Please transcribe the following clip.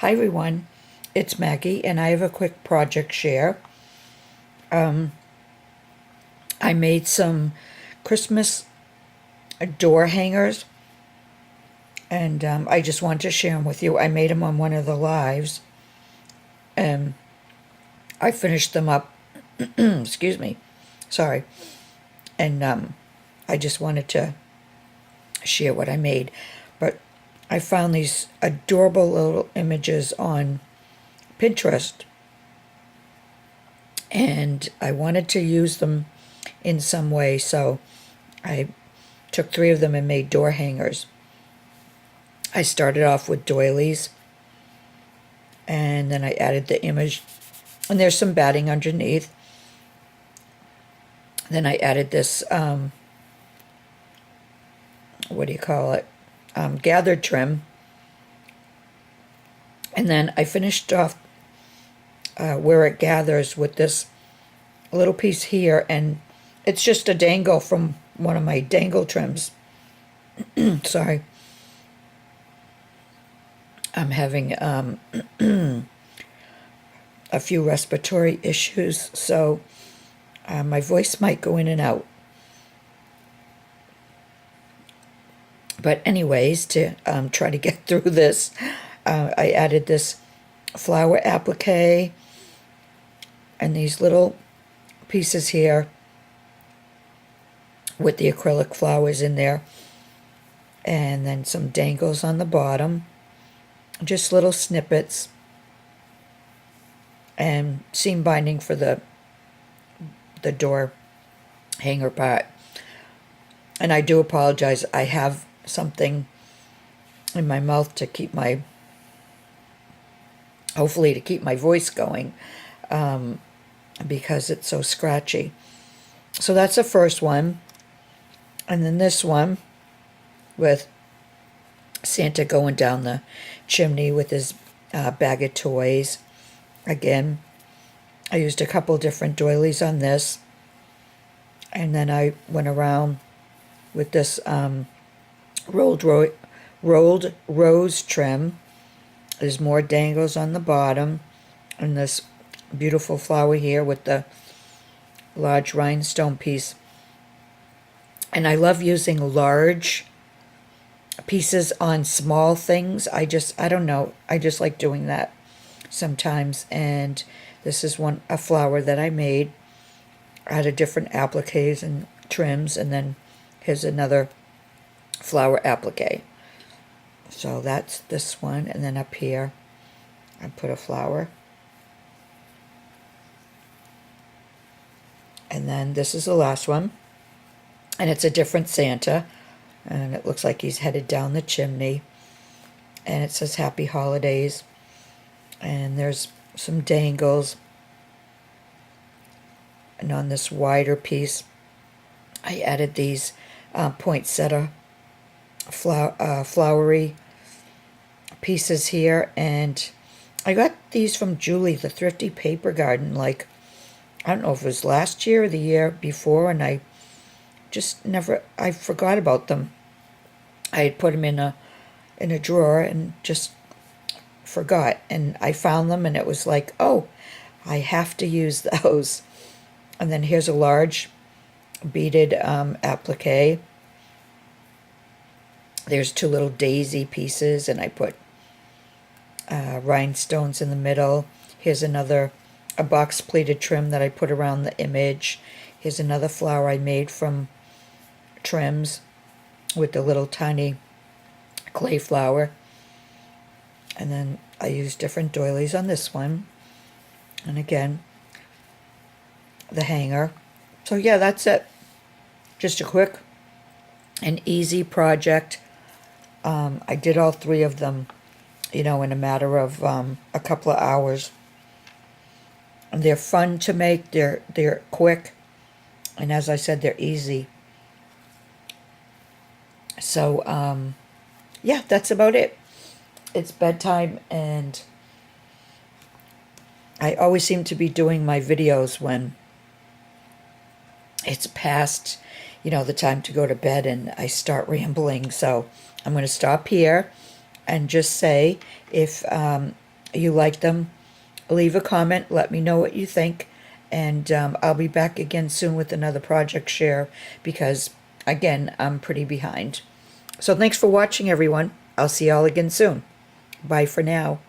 Hi everyone, it's Maggie and I have a quick project share. I made some Christmas door hangers and I just wanted to share them with you. I made them on one of the lives and I finished them up, excuse me, sorry, and I just wanted to share what I made. But I found these adorable little images on Pinterest and I wanted to use them in some way, so I took 3 of them and made door hangers. I started off with doilies and then I added the image, and there's some batting underneath. Then I added this what do you call it, gathered trim, and then I finished off where it gathers with this little piece here, and it's just a dangle from one of my dangle trims. Sorry, I'm having a few respiratory issues, so my voice might go in and out. But anyways, to try to get through this, I added this flower applique and these little pieces here with the acrylic flowers in there, and then some dangles on the bottom, just little snippets, and seam binding for the door hanger part. And I do apologize, I have something in my mouth to keep my, hopefully to keep my voice going, because it's so scratchy. So that's the first one. And then this one with Santa going down the chimney with his bag of toys. Again, I used a couple different doilies on this. And then I went around with this rolled rose trim. There's more dangles on the bottom, and this beautiful flower here with the large rhinestone piece. And I love using large pieces on small things. I don't know, I just like doing that sometimes. And this is a flower that I made out of different appliques and trims, and then here's another flower applique. So that's this one, and then up here I put a flower, and then this is the last one, and it's a different Santa, and it looks like he's headed down the chimney, and it says Happy Holidays, and there's some dangles. And on this wider piece I added these poinsettia flowery pieces here, and I got these from Julie, the Thrifty Paper Garden, like, I don't know if it was last year or the year before, and I forgot about them. I had put them in a drawer and just forgot, and I found them, and it was like, oh, I have to use those. And then here's a large beaded applique. There's 2 little daisy pieces, and I put rhinestones in the middle. Here's a box pleated trim that I put around the image. Here's another flower I made from trims with the little tiny clay flower. And then I used different doilies on this one. And again, the hanger. So yeah, that's it. Just a quick and easy project. I did all 3 of them, in a matter of a couple of hours. And they're fun to make. They're quick, and as I said, they're easy. So yeah, that's about it. It's bedtime, and I always seem to be doing my videos when it's past, the time to go to bed, and I start rambling. So I'm going to stop here and just say, if you like them, leave a comment. Let me know what you think. And I'll be back again soon with another project share because, again, I'm pretty behind. So thanks for watching, everyone. I'll see y'all again soon. Bye for now.